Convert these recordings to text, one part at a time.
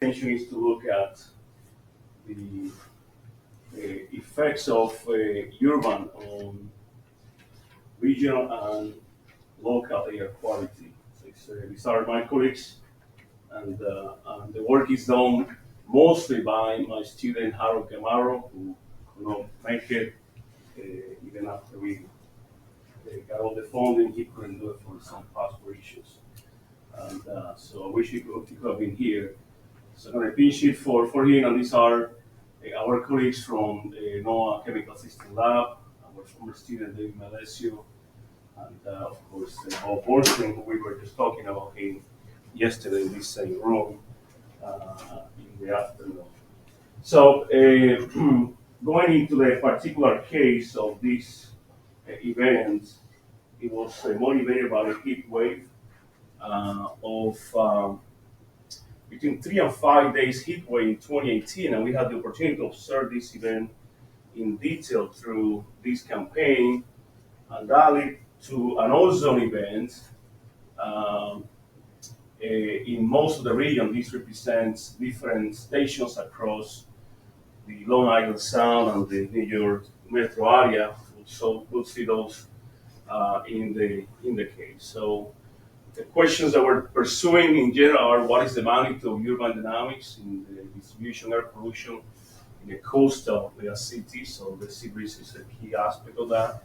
intention is to look at the effects of urban on regional and local air quality. These are my colleagues, and the work is done mostly by my student Harold Camaro, who could not make it even after we got all the funding. He couldn't do it for some passport issues, and so I wish he could have been here. So I'm going to pinch it for him, and these are our colleagues from NOAA Chemical System Lab, our former student David Malesio, and of course Bob Borsten, who we were just talking about him yesterday in this same room in the afternoon. So going into the particular case of this event, it was motivated by a heat wave of between 3 and 5 days heat wave in 2018, and we had the opportunity to observe this event in detail through this campaign, and that led to an ozone event in most of the region. This represents different stations across the Long Island Sound and the New York metro area. So we'll see those in the case. So the questions that we're pursuing in general are: what is the magnitude of urban dynamics in the distribution air pollution in the coastal cities? So the sea breeze is a key aspect of that.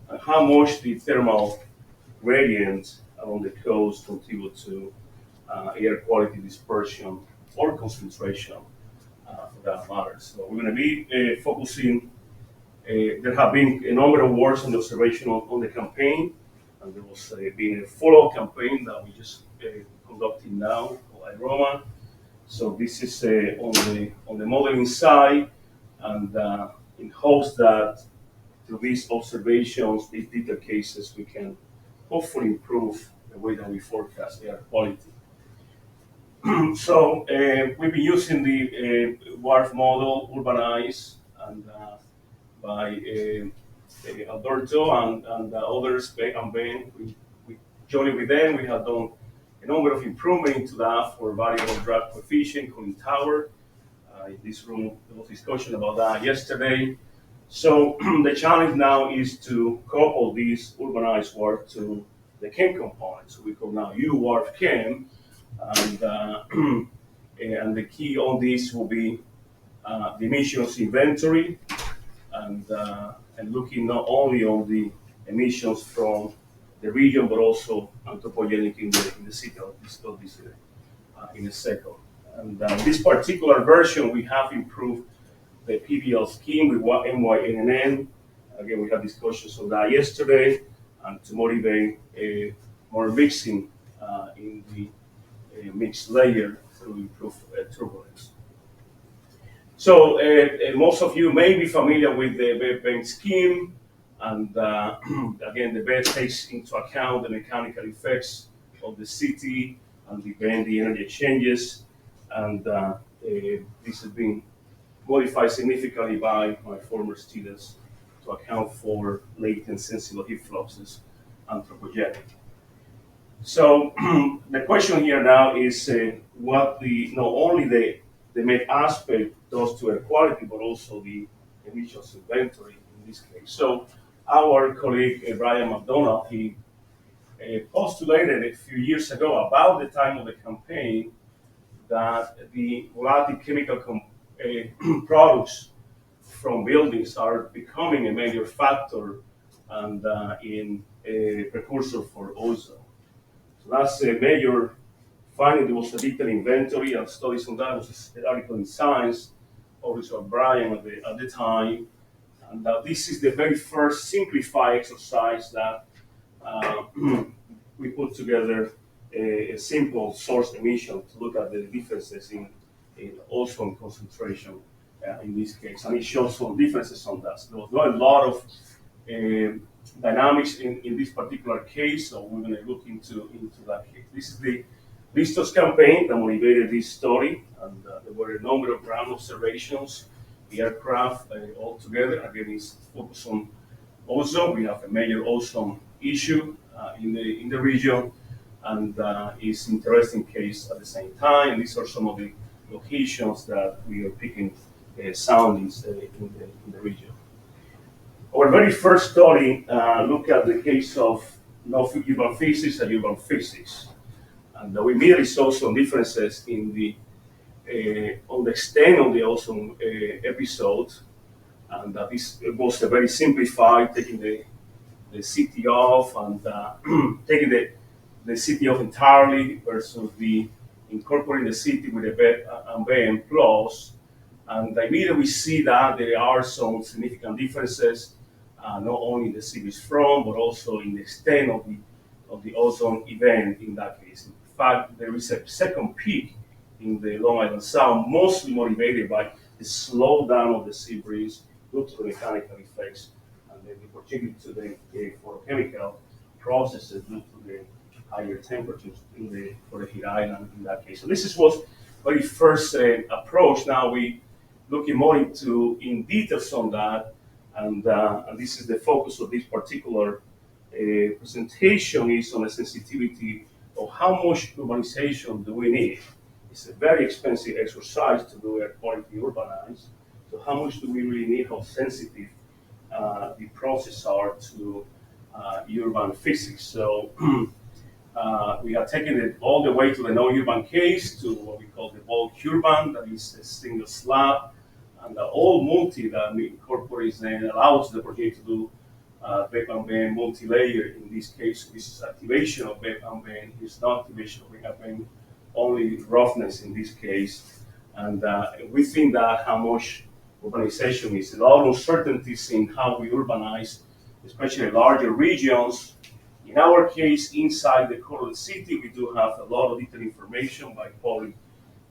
And how much the thermal gradient along the coast contribute to air quality dispersion or concentration for that matter. So we're going to be focusing. There have been a number of works on the observation on the campaign, and there was been a follow-up campaign that we just conducting now called Roma. So this is on the modeling side, and in hopes that through these observations, these detailed cases, we can hopefully improve the way that we forecast air quality. So we've been using the WARF model, Urbanize, and by Alberto and others, and Ben. We joined with them. We have done a number of improvements into that for variable drag coefficient, cooling tower. In this room, there was discussion about that yesterday. So the challenge now is to couple this urbanized work to the chem component. So we call now UWARF chem, and the key on this will be the emissions inventory, and looking not only on the emissions from the region, but also anthropogenic in the city. I'll discuss this in a second. And this particular version, we have improved the PBL scheme with MYNN. Again, we had discussions on that yesterday, and to motivate more mixing in the mixed layer through improved turbulence. So most of you may be familiar with the BEP scheme, and again, the BEP takes into account the mechanical effects of the city and the energy exchanges, and this has been modified significantly by my former students to account for latent sensible heat fluxes, anthropogenic. So the question here now is what not only the MET aspect does to air quality, but also the emissions inventory in this case. So our colleague Brian McDonald, he postulated a few years ago, about the time of the campaign, that the volatile chemical products from buildings are becoming a major factor and in a precursor for ozone. So that's a major finding. There was a detailed inventory and studies on that. It was an article in Science, published by Brian at the time. And this is the very first simplified exercise that we put together a simple source emission to look at the differences in ozone concentration in this case. And it shows some differences on that. So there was not a lot of dynamics in this particular case, so we're going to look into that case. This is the Listos campaign that motivated this story, and there were a number of ground observations, the aircraft all together. Again, it's focused on ozone. We have a major ozone issue in the region, and it's interesting case at the same time. These are some of the locations that we are picking soundings in the region. Our very first study looked at the case of urban physics and urban physics, and we immediately saw some differences in the on the extent of the ozone episode, and this was a very simplified, taking the city off and taking the city off entirely versus the incorporating the city with a bed and BM plus. And immediately we see that there are some significant differences, not only in the city's front, but also in the extent of the ozone event in that case. In fact, there is a second peak in the Long Island Sound, mostly motivated by the slowdown of the sea breeze due to the mechanical effects and then the opportunity to the photochemical processes due to the higher temperatures for the heat island in that case. So this was very first approach. Now we looking more in details on that, and this is the focus of this particular presentation is on the sensitivity of how much urbanization do we need. It's a very expensive exercise to do according to urbanize. So how much do we really need? How sensitive the processes are to urban physics? So we have taken it all the way to the non-urban case to what we call the bulk urban, that is a single slab, and the all multi that incorporates and allows the opportunity to do BEP and BEN multi-layer. In this case, this is activation of BEP and BEN. It's not activation of BEP and BEN, only roughness in this case. And we think that how much urbanization is. A lot of uncertainties in how we urbanize, especially larger regions. In our case, inside the core of the city, we do have a lot of detailed information by public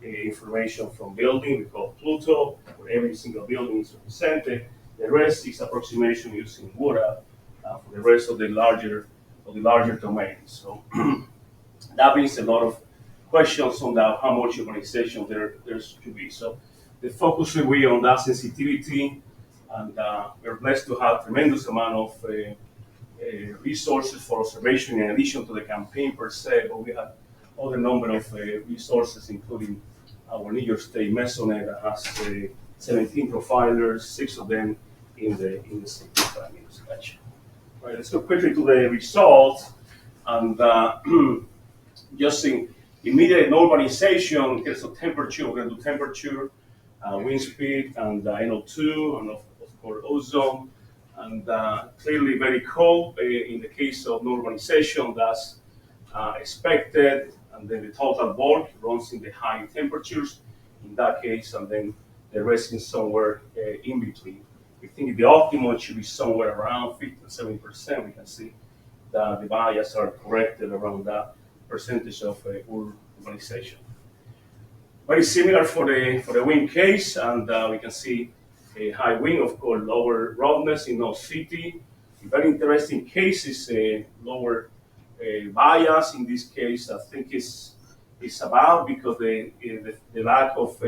information from building. We call Pluto, where every single building is represented. The rest is approximation using water for the rest of the larger domains. So that brings a lot of questions on that, how much urbanization there should be. So the focus will be on that sensitivity, and we're blessed to have tremendous amount of resources for observation in addition to the campaign per se, but we have other number of resources, including our New York State Mesonet that has 17 profilers, 6 of them in the city. Right, let's go quickly to the results, and just in immediate normalization in terms of temperature. We're going to do temperature, wind speed, and NO2, and of course ozone. And clearly very cold in the case of normalization, that's expected. And then the total bulk runs in the high temperatures in that case, and then the rest is somewhere in between. We think the optimal should be somewhere around 50 to 70%. We can see that the bias are corrected around that percentage of urbanization. Very similar for the wind case, and we can see a high wind, of course, lower roughness in no city. Very interesting case is a lower bias in this case. I think it's about because the lack of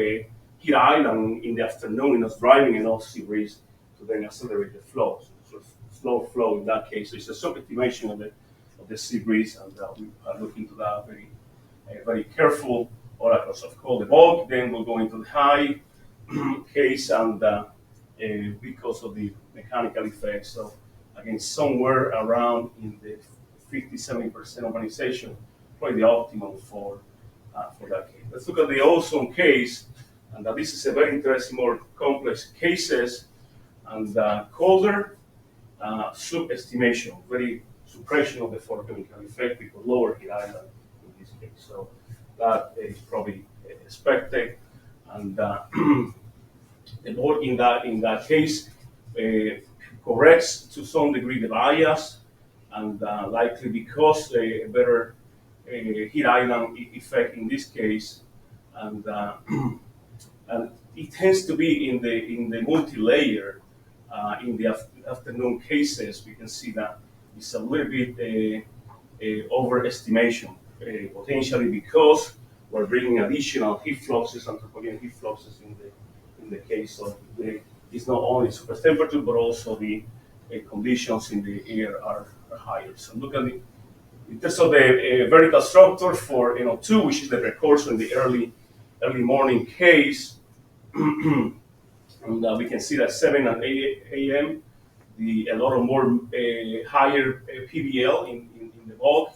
heat island in the afternoon, in us driving enough sea breeze to then accelerate the flow. So slow flow in that case. So it's a subestimation of the sea breeze, and we are looking to that very careful. Oracles of course the bulk, then we'll go into the high case, and because of the mechanical effects. So again, somewhere around in the 50-70% urbanization, probably the optimum for that case. Let's look at the ozone case, and this is a very interesting, more complex cases, and colder subestimation, very suppression of the photochemical effect because lower heat island in this case. So that is probably expected, and the board in that case corrects to some degree the bias, and likely because a better heat island effect in this case, and it tends to be in the multi-layer in the afternoon cases. We can see that it's a little bit overestimation potentially because we're bringing additional heat fluxes, anthropogenic heat fluxes in the case of it's not only surface temperature but also the conditions in the air are higher. So look at in terms of the vertical structure for NO2, which is the precursor in the early early morning case, and we can see that 7 and 8 a.m. A lot of more higher PBL in the bulk,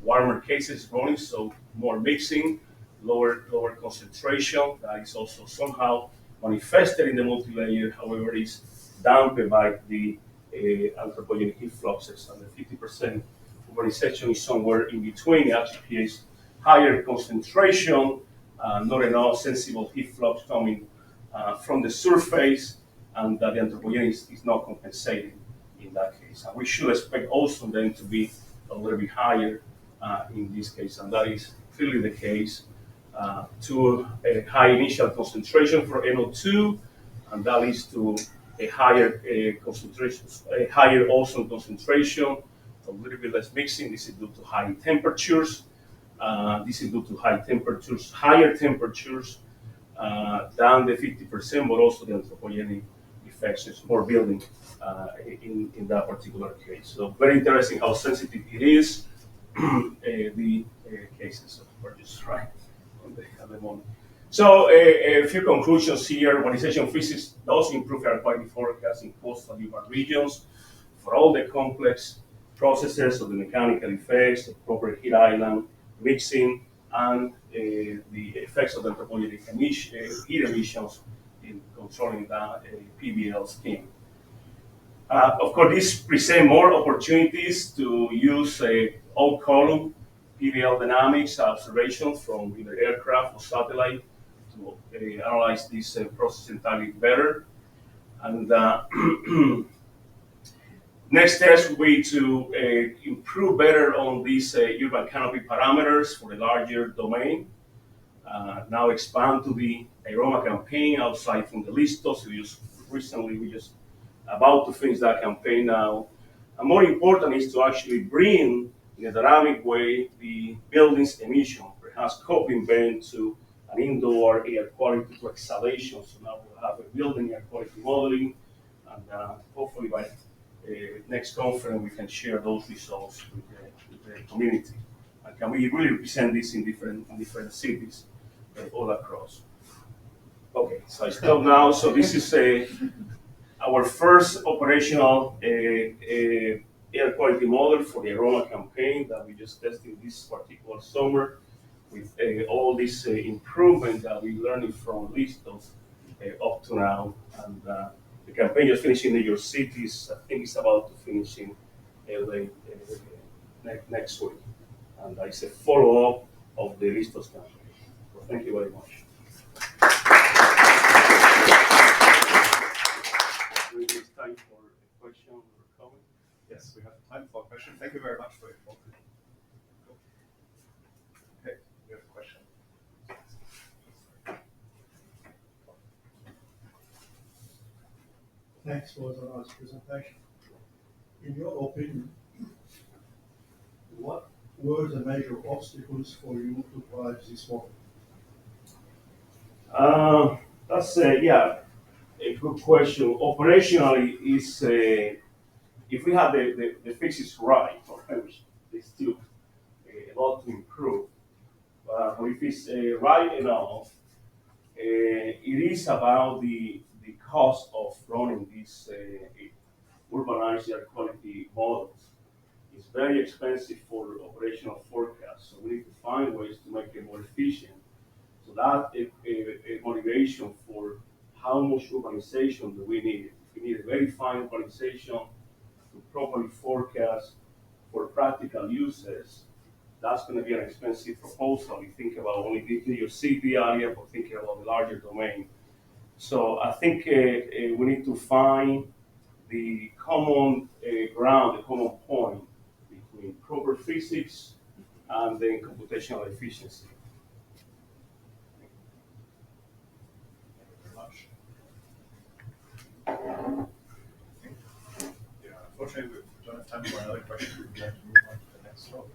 warmer cases running, so more mixing, lower concentration. That is also somehow manifested in the multilayer. However, is dampened by the anthropogenic heat fluxes, and the 50% urbanization is somewhere in between. It actually creates higher concentration, not enough sensible heat flux coming from the surface, and that the anthropogenic is not compensating in that case. And we should expect also then to be a little bit higher in this case, and that is clearly the case. To a high initial concentration for NO2, and that leads to a higher concentration, a higher ozone concentration, a little bit less mixing. This is due to high temperatures. This is due to high temperatures, higher temperatures than the 50%, but also the anthropogenic effects. It's more building in that particular case. So very interesting how sensitive it is. The cases of purchase, right? At the moment. So a few conclusions here. Urbanization physics does improve air quality forecast in coastal urban regions for all the complex processes of the mechanical effects, the proper heat island mixing, and the effects of the anthropogenic heat emissions in controlling the PBL scheme. Of course, this presents more opportunities to use all column PBL dynamics observations from either aircraft or satellite to analyze this process entirely better. And next steps will be to improve better on these urban canopy parameters for the larger domain. Now expand to the aroma campaign outside from the listos. We just about to finish that campaign now. And more important is to actually bring in a dynamic way the building's emission, perhaps coping them to an indoor air quality to exhalation. So now we'll have a building air quality modeling, and hopefully by next conference we can share those results with the community. And can we really represent this in different cities all across? Okay, so I stop now. So this is our first operational air quality model for the aroma campaign that we just tested this particular summer with all this improvement that we learned from listos up to now. And the campaign just finished in New York City. I think it's about to finish in LA next week. And it's a follow-up of the listos campaign. So thank you very much. It's time for a question or comment. Yes, we have time for a question. Thank you very much for your talk. Okay, we have a question. Thanks for the nice presentation. In your opinion, what were the major obstacles for you to drive this model? That's a good question. Operationally, is if we have the fixes right, which there's still a lot to improve. But if it's right enough, it is about the cost of running these urbanized air quality models. It's very expensive for operational forecasts, so we need to find ways to make it more efficient. So that is a motivation for how much urbanization do we need. If we need a very fine urbanization to properly forecast for practical uses, that's going to be an expensive proposal. You think about only the New York City area, but thinking about the larger domain. So I think we need to find the common ground, the common point between proper physics and then computational efficiency. Yeah, unfortunately, we don't have time for another question. We have to move on to the next topic.